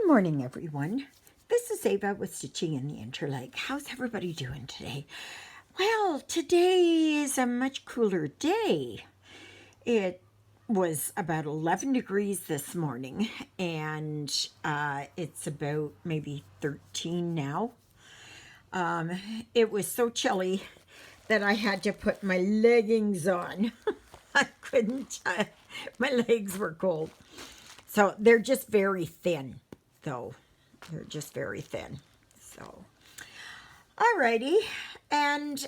Good morning, everyone. This is Eva with Stitching in the Interlake. How's everybody doing today? Well, today is a much cooler day. It was about 11 degrees this morning, and it's about maybe 13 now. It was so chilly that I had to put my leggings on. I couldn't, my legs were cold. So they're just very thin, though. They're just very thin. So, alrighty. And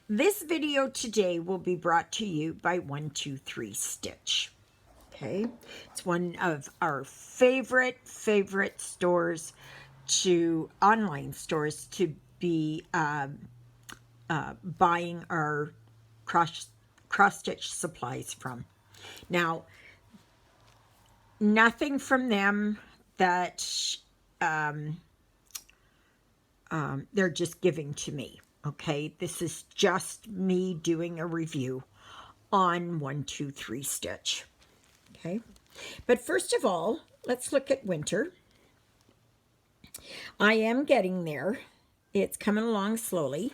this video today will be brought to you by 123 Stitch. Okay, it's one of our favorite stores, online stores, to be buying our cross stitch supplies from. Now, nothing from them that they're just giving to me. Okay, this is just me doing a review on 123 Stitch. Okay, but first of all, let's look at winter. I am getting there. It's coming along slowly.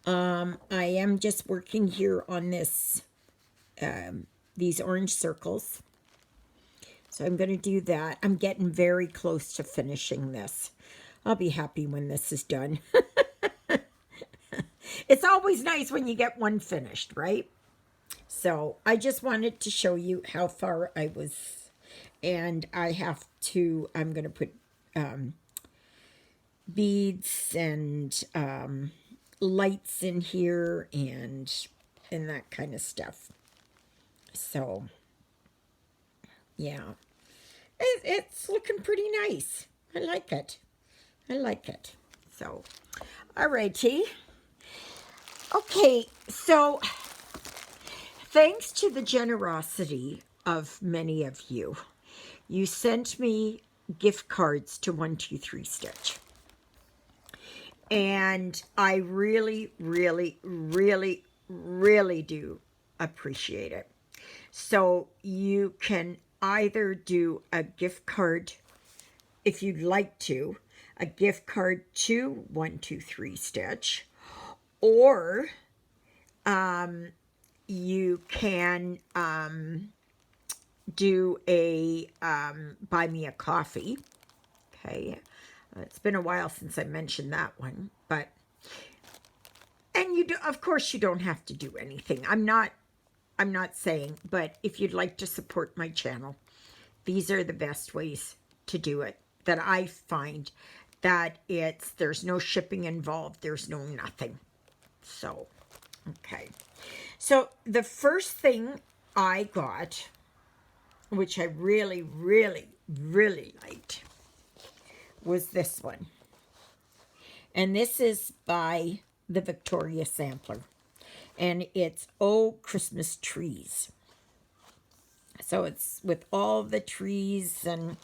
I am just working here on this, these orange circles. So I'm going to do that. I'm getting very close to finishing this. I'll be happy when this is done. It's always nice when you get one finished, right? So I just wanted to show you how far I was. And I'm going to put beads and lights in here and that kind of stuff. So yeah, it's looking pretty nice. I like it. I like it. So, alrighty. Okay, so thanks to the generosity of many of you, you sent me gift cards to 123 Stitch. And I really do appreciate it. So you can either do a gift card, if you'd like to, a gift card to 123 Stitch, or you can do a buy me a coffee. Okay, it's been a while since I mentioned that one, but of course you don't have to do anything. I'm not saying, but if you'd like to support my channel, these are the best ways to do it that I find. That there's no shipping involved, there's no nothing. So, okay. So the first thing I got, which I really liked, was this one. And this is by the Victoria Sampler. And it's Oh Christmas Trees. So it's with all the trees and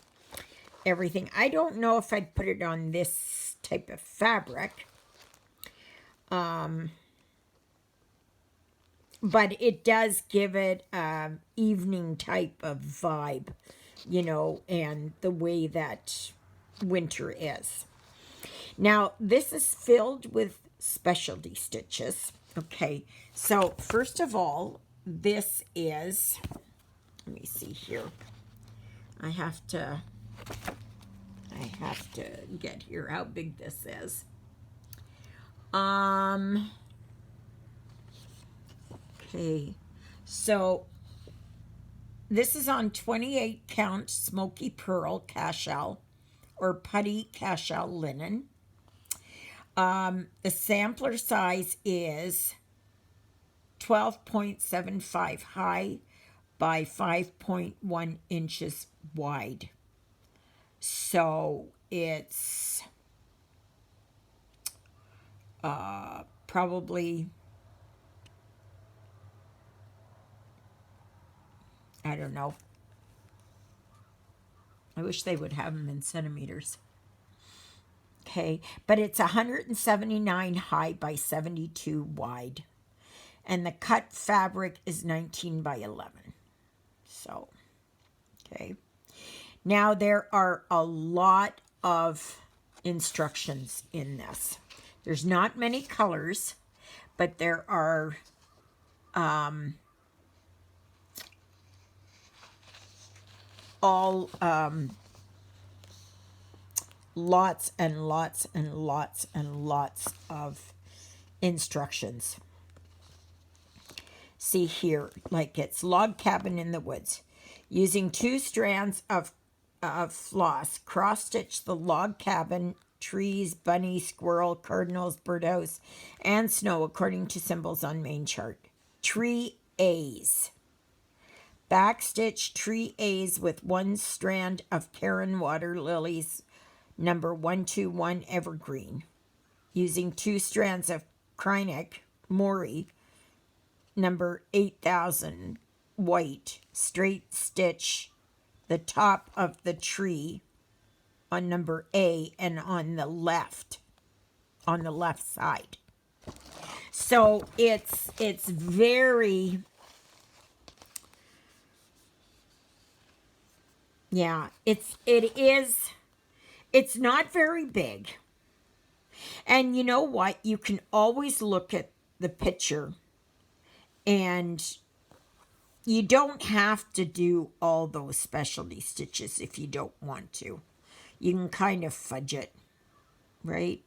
everything. I don't know if I'd put it on this type of fabric. But it does give it evening type of vibe, you know, and the way that winter is. Now, this is filled with specialty stitches. Okay, so first of all, this is, let me see here. I have to get here how big this is. Okay, so this is on 28 count smoky pearl cashel or putty cashel linen. The sampler size is 12.75 high by 5.1 inches wide. So it's probably, I don't know. I wish they would have them in centimeters. Okay, but it's 179 high by 72 wide. And the cut fabric is 19 by 11. So, okay. Now, there are a lot of instructions in this. There's not many colors, but there are all lots and lots and lots and lots of instructions. See here, like it's log cabin in the woods. Using 2 strands of floss, cross-stitch the log cabin, trees, bunny, squirrel, cardinals, birdhouse, and snow according to symbols on main chart. Tree A's. Backstitch tree A's with 1 strand of Karen water lilies, number 121 evergreen. Using 2 strands of Krynic Mori, number 8000 white, straight stitch the top of the tree on number A and on the left side. So it's very, yeah, it's not very big. And you know what? You can always look at the picture, and you don't have to do all those specialty stitches if you don't want to. You can kind of fudge it, right?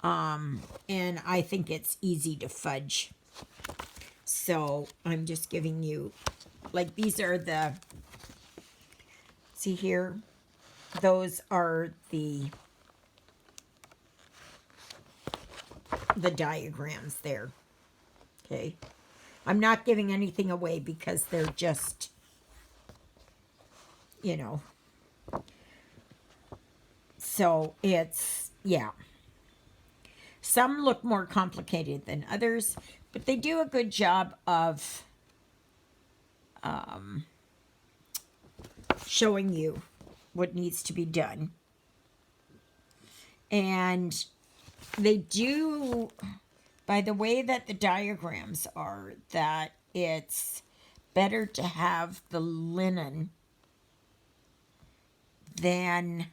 And I think it's easy to fudge. So I'm just giving you, like, these are the, see here? Those are the diagrams there. Okay. I'm not giving anything away because they're just, you know. So it's, yeah. Some look more complicated than others, but they do a good job of showing you what needs to be done. And they do, by the way that the diagrams are, that it's better to have the linen than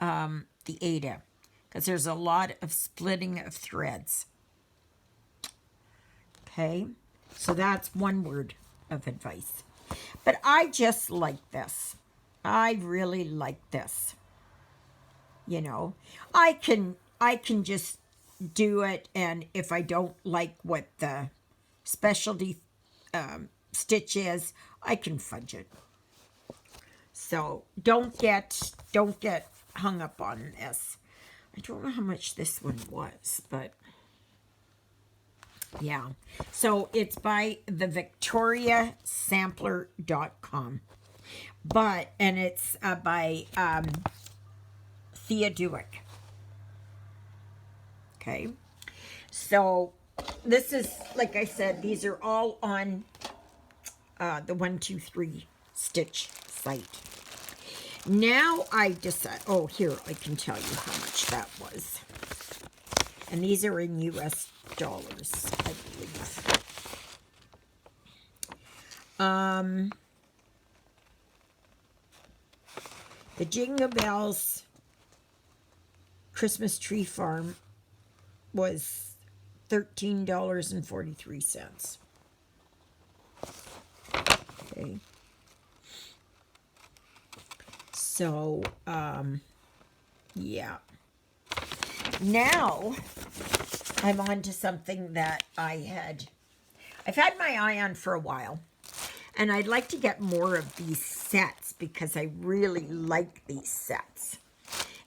the Aida, because there's a lot of splitting of threads. Okay, so that's one word of advice. But I just like this. I really like this. You know, I can just do it, and if I don't like what the specialty stitch is, I can fudge it. So don't get hung up on this. I don't know how much this one was, but yeah. So it's by the victoriasampler.com. And it's by Thea Dewick. Okay. So this is, like I said, these are all on the 123 Stitch site. Now I decide, oh, here, I can tell you how much that was. And these are in US dollars, I believe. The Jingle Bells Christmas Tree Farm was $13.43. Okay. So, yeah. Now, I'm on to something that I've had my eye on for a while. And I'd like to get more of these sets because I really like these sets.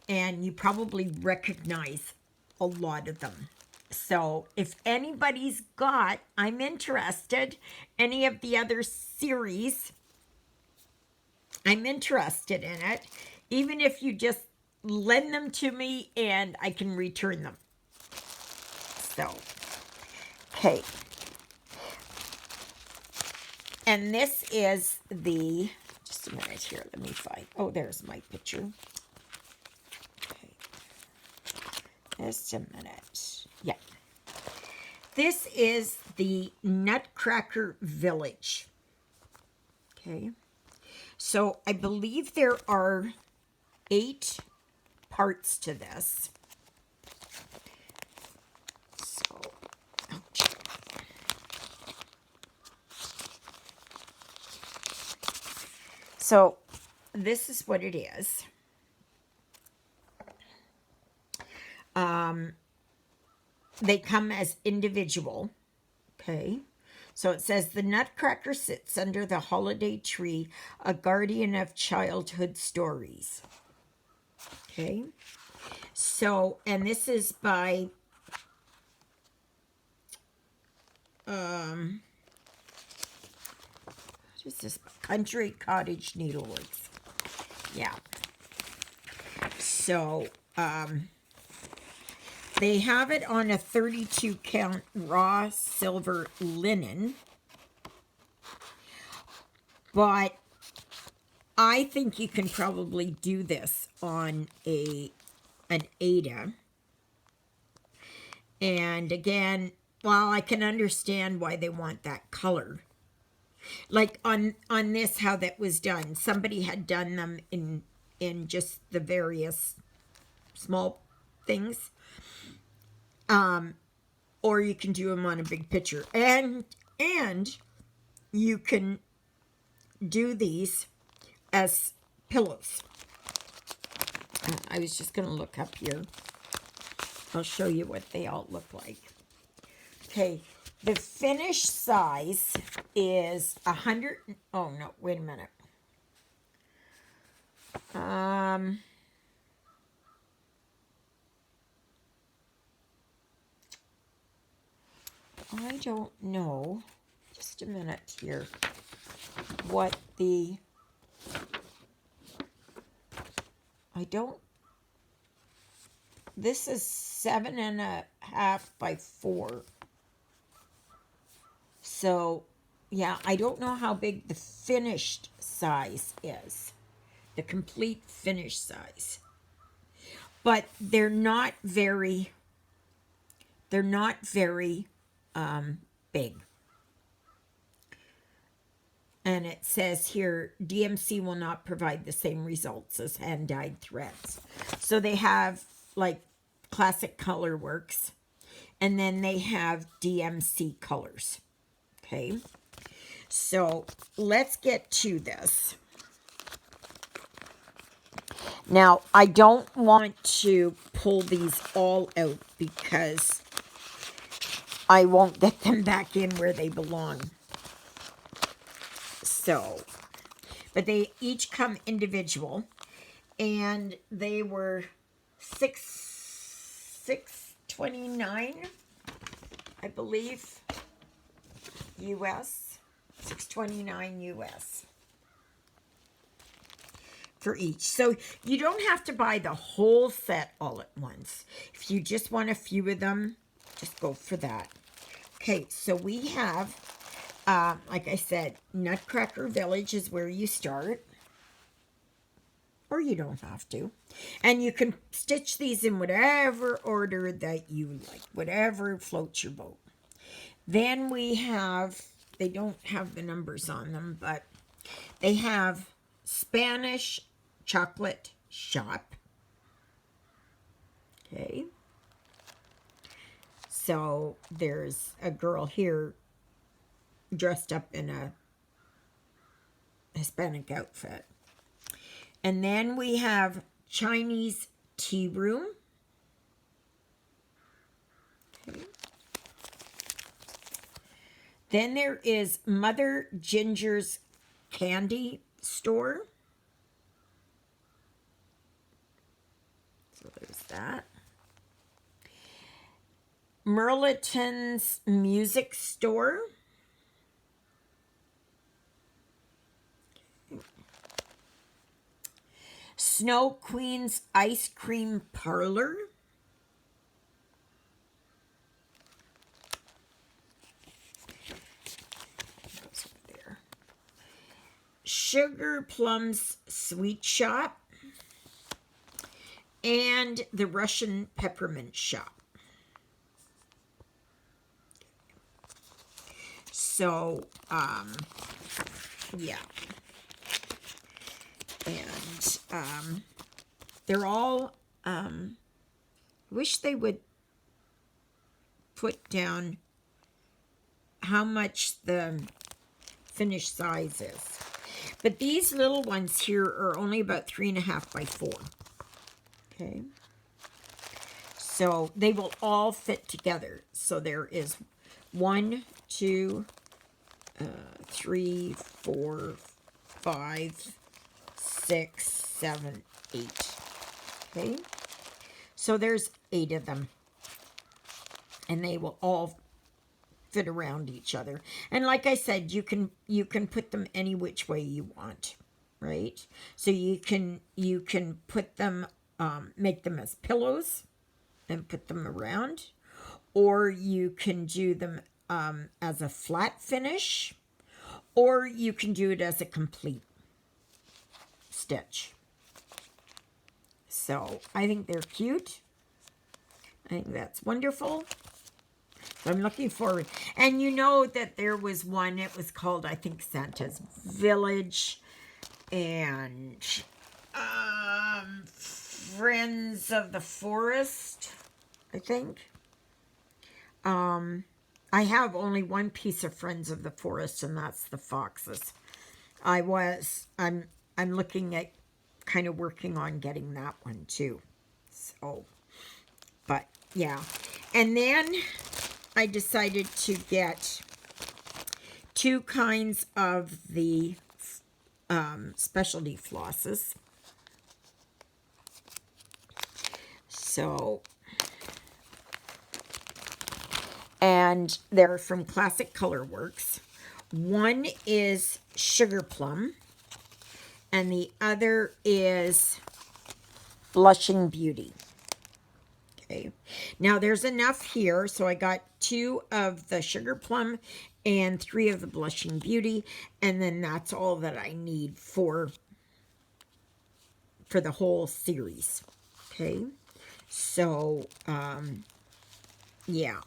And you probably recognize a lot of them. So if anybody's got, I'm interested, any of the other series, I'm interested in it. Even if you just lend them to me and I can return them. So, okay. And this is the, just a minute here, let me find, oh, there's my picture. Okay. Just a minute. Yeah. This is the Nutcracker Village. Okay. So I believe there are 8 parts to this. So, ouch. So this is what it is. They come as individual. Okay. So it says the Nutcracker sits under the holiday tree, a guardian of childhood stories. Okay. So, and this is by what is this? Country Cottage Needleworks. Yeah. So, they have it on a 32 count raw silver linen. But I think you can probably do this on an Ada. And again, well, I can understand why they want that color. Like on this, how that was done. Somebody had done them in just the various small things. Or you can do them on a big picture. And you can do these as pillows. I was just going to look up here. I'll show you what they all look like. Okay, the finished size is 100. Oh no, wait a minute. I don't know. Just a minute here. What the... I don't... This is 7.5 by 4. So, yeah, I don't know how big the finished size is. The complete finished size. But they're not very big. And it says here, DMC will not provide the same results as hand-dyed threads. So they have like classic color works, and then they have DMC colors. Okay, so let's get to this. Now, I don't want to pull these all out because I won't get them back in where they belong. So, but they each come individual, and they were $6.29, I believe, US, $6.29 US for each. So you don't have to buy the whole set all at once. If you just want a few of them, just go for that. Okay, so we have, like I said, Nutcracker Village is where you start. Or you don't have to. And you can stitch these in whatever order that you like, whatever floats your boat. Then we have, they don't have the numbers on them, but they have Spanish Chocolate Shop. Okay. So there's a girl here dressed up in a Hispanic outfit. And then we have Chinese Tea Room. Okay. Then there is Mother Ginger's Candy Store. So there's that. Merleton's Music Store. Snow Queen's Ice Cream Parlor. Goes over there. Sugar Plum's Sweet Shop. And the Russian Peppermint Shop. So, yeah. And they're all, wish they would put down how much the finished size is. But these little ones here are only about 3.5 by 4. Okay. So they will all fit together. So there is 1, 2, 3, 4, 5, 6, 7, 8. Okay. So there's 8 of them. And they will all fit around each other. And like I said, you can put them any which way you want, right? So you can put them, make them as pillows and put them around, or you can do them as a flat finish, or you can do it as a complete stitch. So I think they're cute. I think that's wonderful. I'm looking forward. And you know that there was one, it was called, I think, Santa's Village, and Friends of the Forest, I think. I have only one piece of Friends of the Forest, and that's the foxes. I'm looking at kind of working on getting that one too. So, but yeah. And then I decided to get 2 kinds of the specialty flosses. So, and they're from Classic Color Works. One is Sugar Plum, and the other is Blushing Beauty. Okay. Now there's enough here, so I got 2 of the Sugar Plum and 3 of the Blushing Beauty, and then that's all that I need for the whole series. Okay. So, yeah.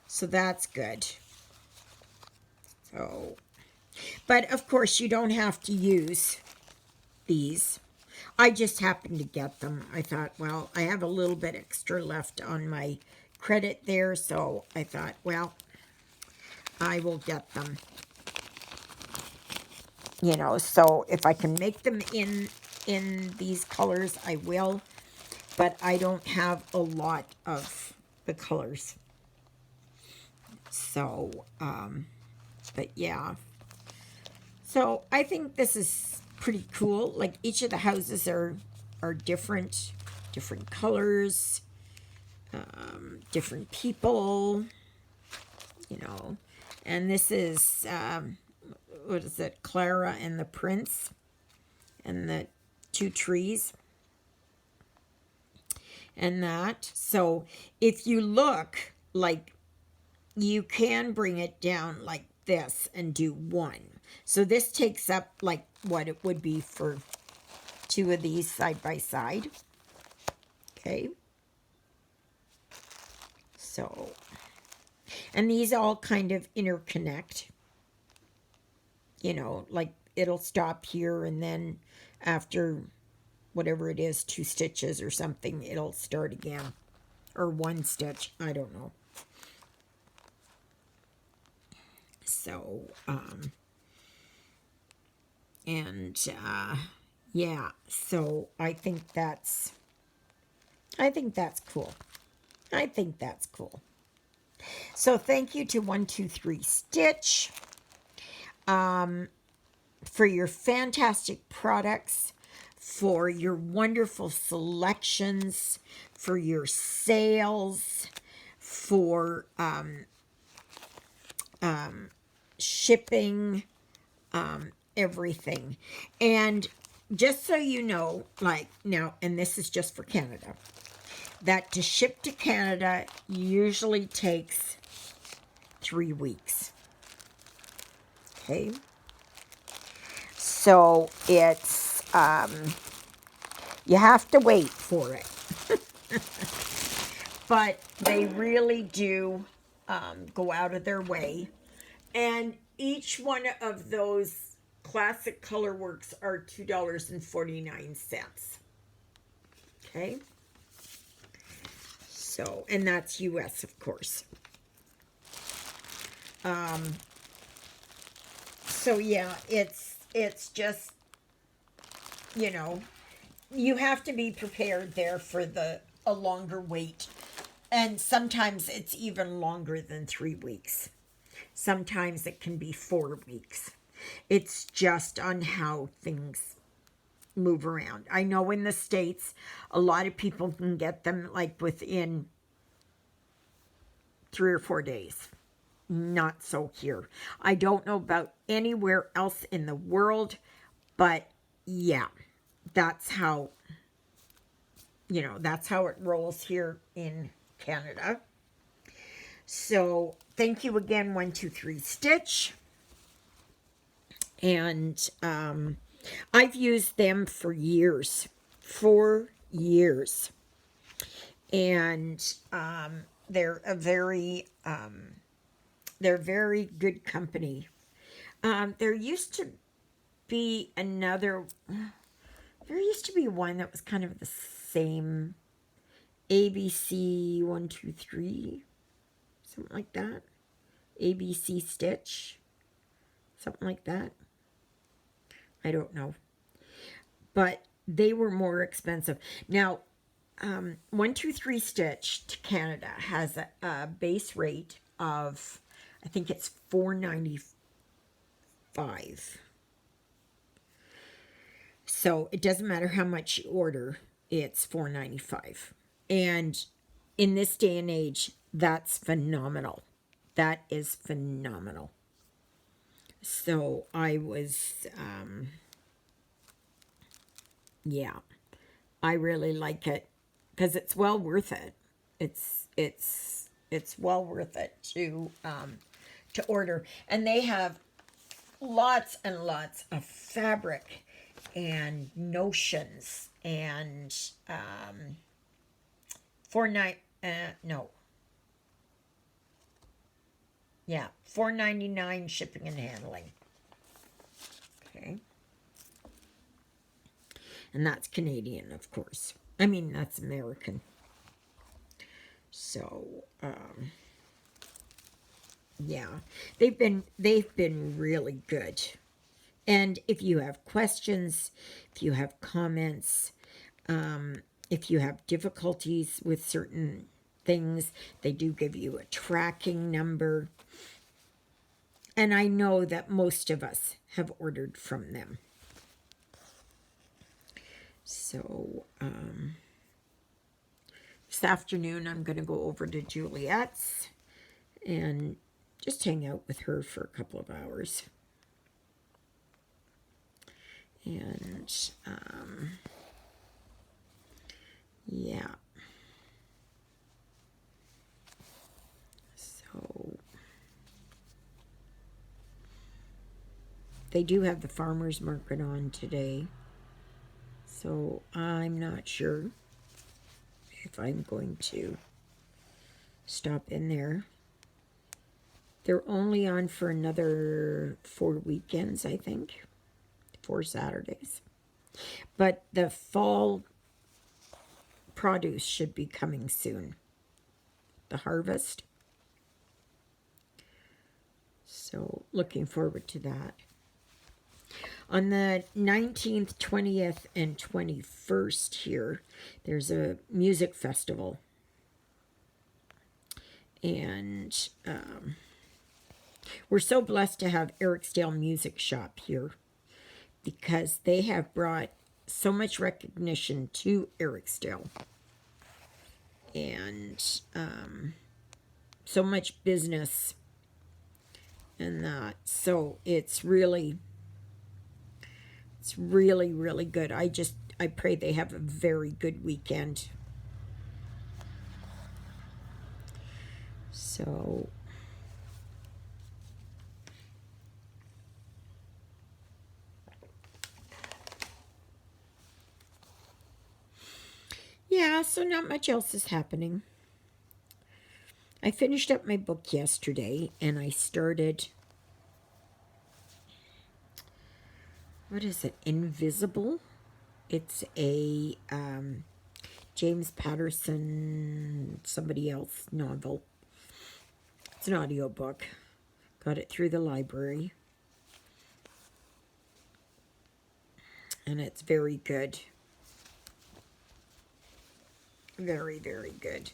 So that's good. So, but of course you don't have to use these. I just happened to get them. I thought, well, I have a little bit extra left on my credit there, so I thought, well, I will get them. You know, so if I can make them in these colors, I will. But I don't have a lot of the colors. So, but yeah. So I think this is pretty cool. Like each of the houses are different colors, different people, you know. And this is, what is it, Clara and the Prince, and the 2 trees, and that. So if you look, like, you can bring it down like this and do 1. So this takes up like what it would be for 2 of these side by side. Okay. So, and these all kind of interconnect. You know, like it'll stop here, and then after whatever it is, 2 stitches or something, it'll start again. Or 1 stitch, I don't know. So, yeah, so I think that's cool. I think that's cool. So thank you to 123 Stitch for your fantastic products, for your wonderful selections, for your sales, for shipping, everything. And just so you know, like now, and this is just for Canada, that to ship to Canada usually takes 3 weeks. Okay. So it's, you have to wait for it. But they really do go out of their way. And each one of those Classic color works are $2.49. Okay. So, and that's US, of course. So yeah, it's just, you know, you have to be prepared there for a longer wait. And sometimes it's even longer than 3 weeks. Sometimes it can be 4 weeks. It's just on how things move around. I know in the States, a lot of people can get them like within 3 or 4 days. Not so here. I don't know about anywhere else in the world, but yeah, that's how, that's how it rolls here in Canada. So thank you again, 123 Stitch. And I've used them for years. And they're a very they're very good company. There used to be one that was kind of the same, ABC 123, something like that. ABC Stitch, something like that. I don't know. But they were more expensive. Now, 123 Stitch to Canada has a base rate of, I think it's $4.95. So it doesn't matter how much you order, it's $4.95. And in this day and age, that's phenomenal. That is phenomenal. So I was, yeah, I really like it because it's well worth it. It's well worth it to order, and they have lots and lots of fabric and notions and $4.99 shipping and handling. Okay. And that's Canadian, of course. I mean, that's American. So, yeah, they've been really good. And if you have questions, if you have comments, if you have difficulties with certain things, they do give you a tracking number. And I know that most of us have ordered from them. So, this afternoon I'm going to go over to Juliet's and just hang out with her for a couple of hours. And, yeah. So, they do have the farmer's market on today. So, I'm not sure if I'm going to stop in there. They're only on for another 4 weekends, I think. 4 Saturdays. But the fall produce should be coming soon. The harvest. So, looking forward to that. On the 19th, 20th, and 21st here, there's a music festival. And we're so blessed to have Eriksdale Music Shop here because they have brought so much recognition to Eriksdale and so much business and that. So it's really good. I pray they have a very good weekend. So yeah, so not much else is happening. I finished up my book yesterday and I started what is it? Invisible. It's a James Patterson, somebody else novel. It's an audiobook. Got it through the library. And it's very good. Very, very good.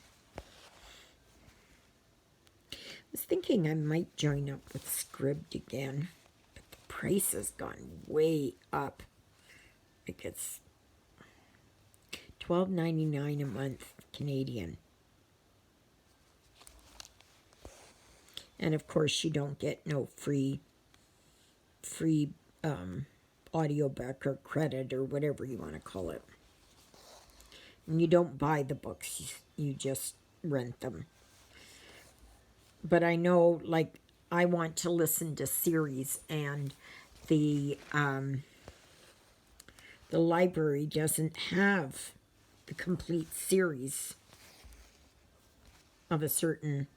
I was thinking I might join up with Scribd again, but the price has gone way up. Like it's $12.99 a month Canadian. And of course you don't get no free audiobook or credit or whatever you want to call it. And you don't buy the books, you just rent them. But I know, like, I want to listen to series, and the library doesn't have the complete series of a certain,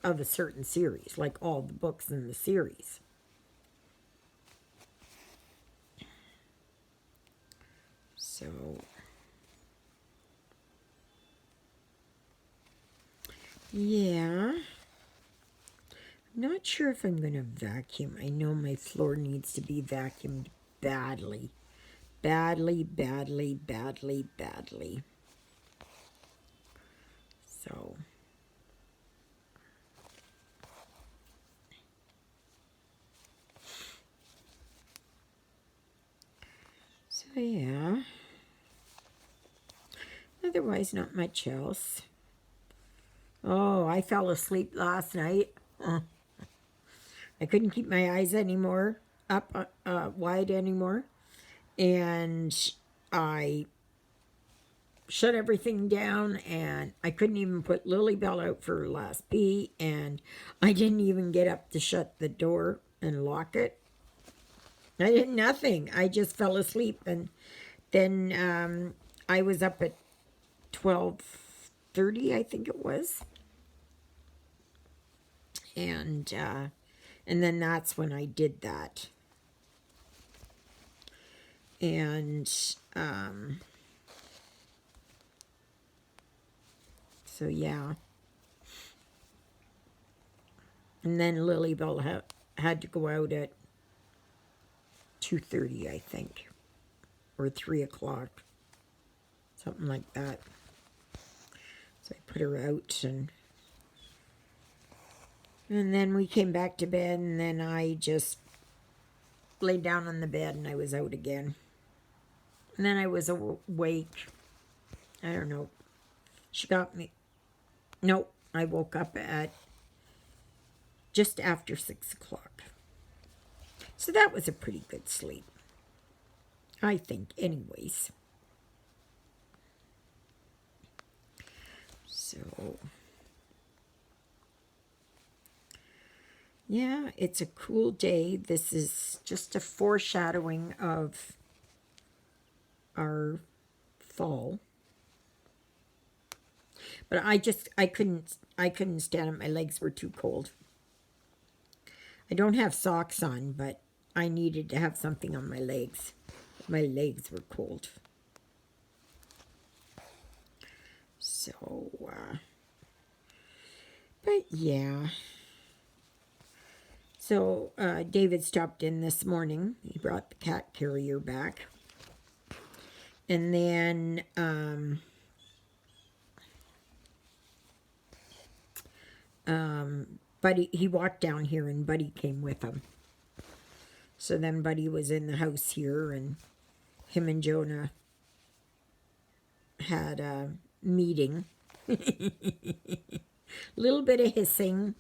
of a certain series, like all the books in the series. So, yeah. I'm not sure if I'm going to vacuum. I know my floor needs to be vacuumed badly. Badly, badly, badly, badly. So, yeah. Otherwise, not much else. Oh, I fell asleep last night. I couldn't keep my eyes anymore up wide anymore, and I shut everything down, and I couldn't even put Lilybell out for her last pee, and I didn't even get up to shut the door and lock it. I did nothing. I just fell asleep, and then I was up at 12:30, I think it was, and then that's when I did that. And so yeah. And then Lilybell had to go out at 2:30, I think, or 3 o'clock, something like that. So I put her out, and then we came back to bed, and then I just laid down on the bed, and I was out again. And then I was awake. I don't know. She got me. Nope, I woke up at just after 6 o'clock. So that was a pretty good sleep, I think, anyways. So, yeah, it's a cool day. This is just a foreshadowing of our fall. But I couldn't stand it. My legs were too cold. I don't have socks on, but I needed to have something on my legs. My legs were cold. So, but yeah. So, David stopped in this morning. He brought the cat carrier back. And then, Buddy, he walked down here, and Buddy came with him. So then Buddy was in the house here, and him and Jonah had a meeting. A little bit of hissing,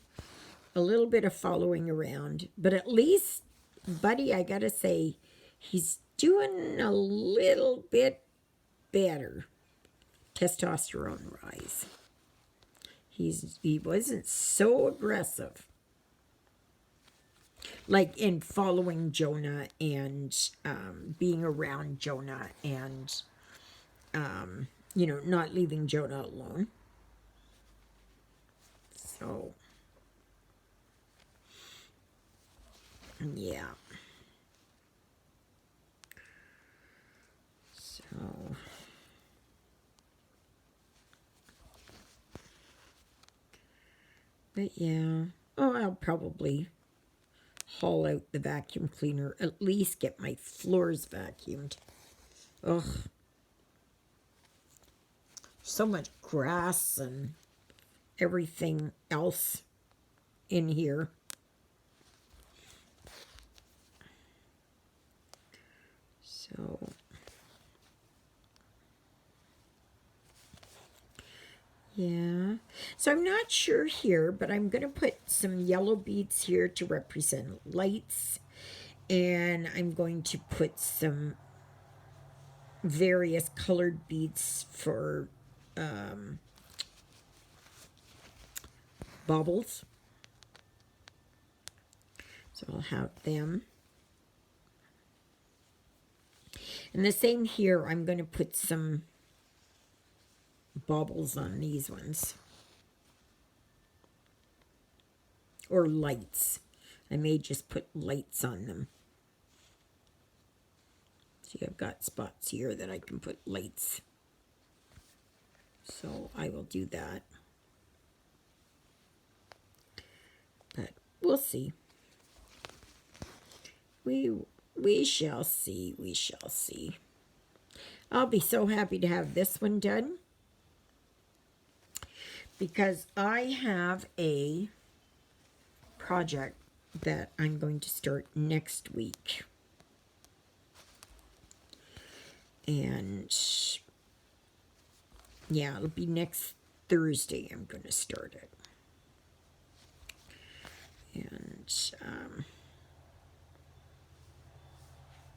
a little bit of following around, but at least Buddy, I gotta say, he's doing a little bit better. Testosterone rise. He wasn't so aggressive, like in following Jonah and being around Jonah and not leaving Jonah alone. So Yeah. So... But yeah, oh, I'll probably haul out the vacuum cleaner, at least get my floors vacuumed. Ugh. So much grass and everything else in here. So... yeah. So I'm not sure here, but I'm going to put some yellow beads here to represent lights. And I'm going to put some various colored beads for baubles. So I'll have them. And the same here, I'm going to put some baubles on these ones. Or lights. I may just put lights on them. See, I've got spots here that I can put lights. So I will do that. But we'll see. We shall see. We shall see. I'll be so happy to have this one done, because I have a project that I'm going to start next week. And yeah, it'll be next Thursday I'm going to start it. And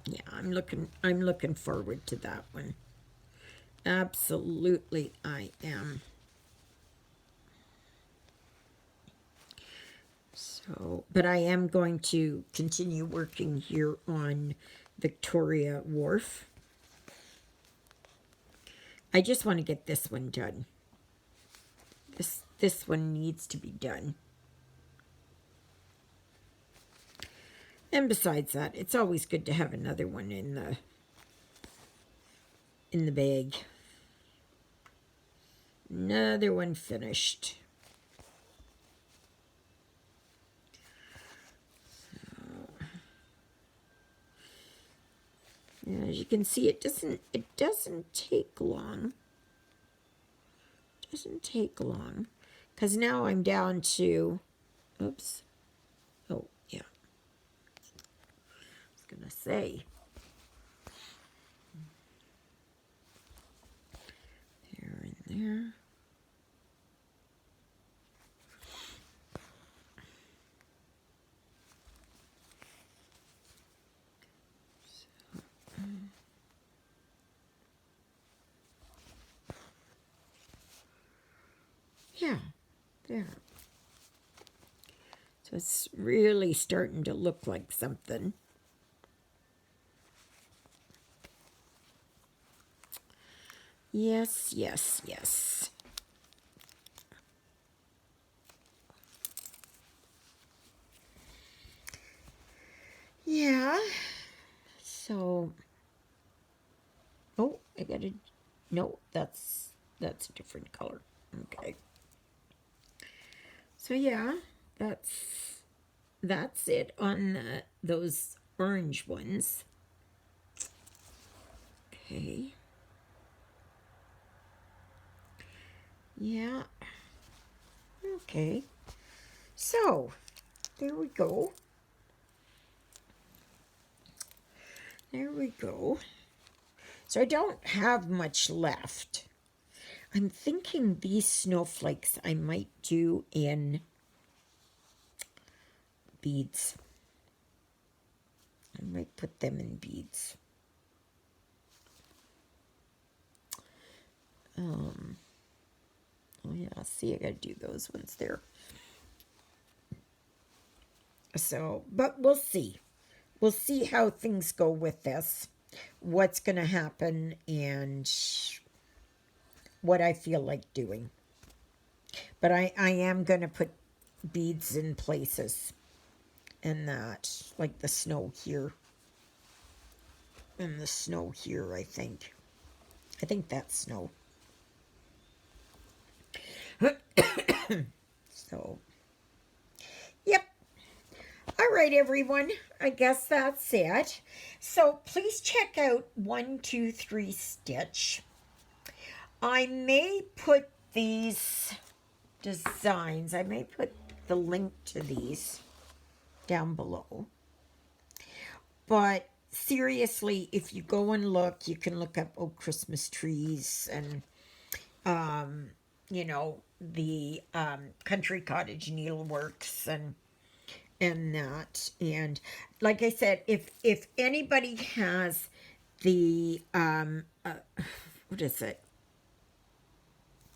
yeah, I'm looking forward to that one. Absolutely, I am. So, but I am going to continue working here on Victoria Wharf. I just want to get this one done. This one needs to be done. And besides that, it's always good to have another one in the bag. Another one finished. Yeah, as you can see, it doesn't take long. It doesn't take long, because now I'm down to, oops. Oh yeah. I was gonna say. There and there. Yeah, there. So it's really starting to look like something. Yes, yes, yes. Yeah. So, oh, I gotta, no, that's a different color. Okay. So yeah, that's it on those orange ones. Okay. Yeah. Okay. So, there we go. There we go. So I don't have much left. I'm thinking these snowflakes I might do in beads. I might put them in beads. Oh yeah, see, I gotta do those ones there. So, but we'll see. We'll see how things go with this, what's gonna happen, and what I feel like doing. But I am gonna put beads in places. and that, like the snow here. And the snow here, I think. I think that's snow. So, yep. All right, everyone. I guess that's it. So please check out 123 Stitch. I may put these designs, I may put the link to these down below. But seriously, if you go and look, you can look up Christmas trees and you know, the country cottage needleworks and that. And like I said, if anybody has the what is it,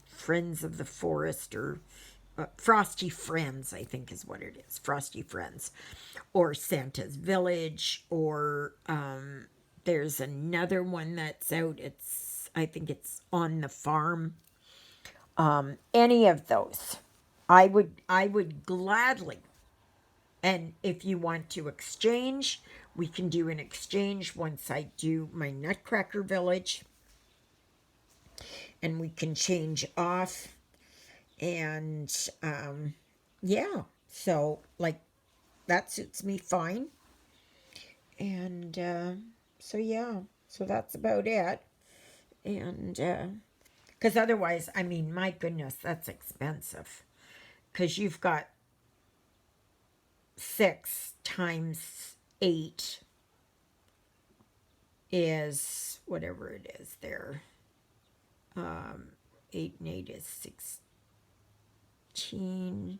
Friends of the Forest, or Frosty Friends, I think is what it is, Frosty Friends, or Santa's Village, or there's another one that's out, I think it's On the Farm. Any of those, I would gladly. And if you want to exchange, we can do an exchange once I do my Nutcracker Village. And we can change off. And yeah, so like that suits me fine. And so yeah, so that's about it. And because otherwise, I mean, my goodness, that's expensive. Because you've got 6 times 8 is whatever it is there. 8 and 8 is 16,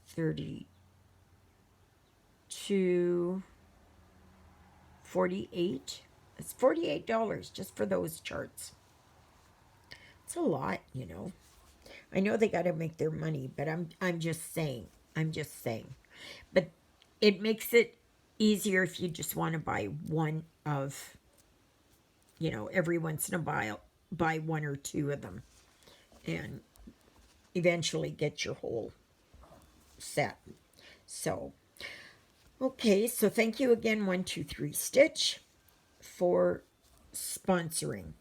32, 48. It's $48 just for those charts. It's a lot, you know. I know they got to make their money, but I'm just saying. But it makes it easier if you just want to buy one of, you know, every once in a while, buy 1 or 2 of them and eventually get your whole set. So, okay, so thank you again, 123 Stitch, for sponsoring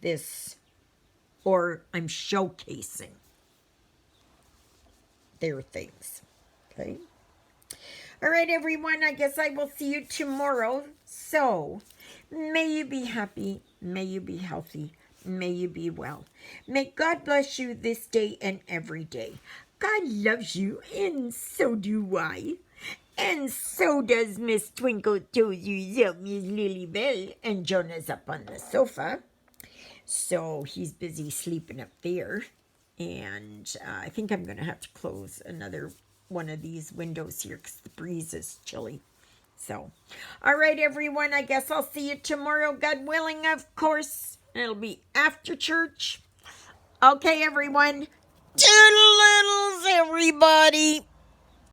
this, or I'm showcasing their things. Okay. All right, everyone, I guess I will see you tomorrow. So, may you be happy, may you be healthy, may you be well. May God bless you this day and every day. God loves you, and so do I. And so does Miss Twinkle Toesies, Miss Lily Bell, and Jonah's up on the sofa. So he's busy sleeping up there. And I think I'm going to have to close another one of these windows here because the breeze is chilly. So, all right, everyone, I guess I'll see you tomorrow, God willing, of course. It'll be after church. Okay, everyone. Toodle-oodles, everybody.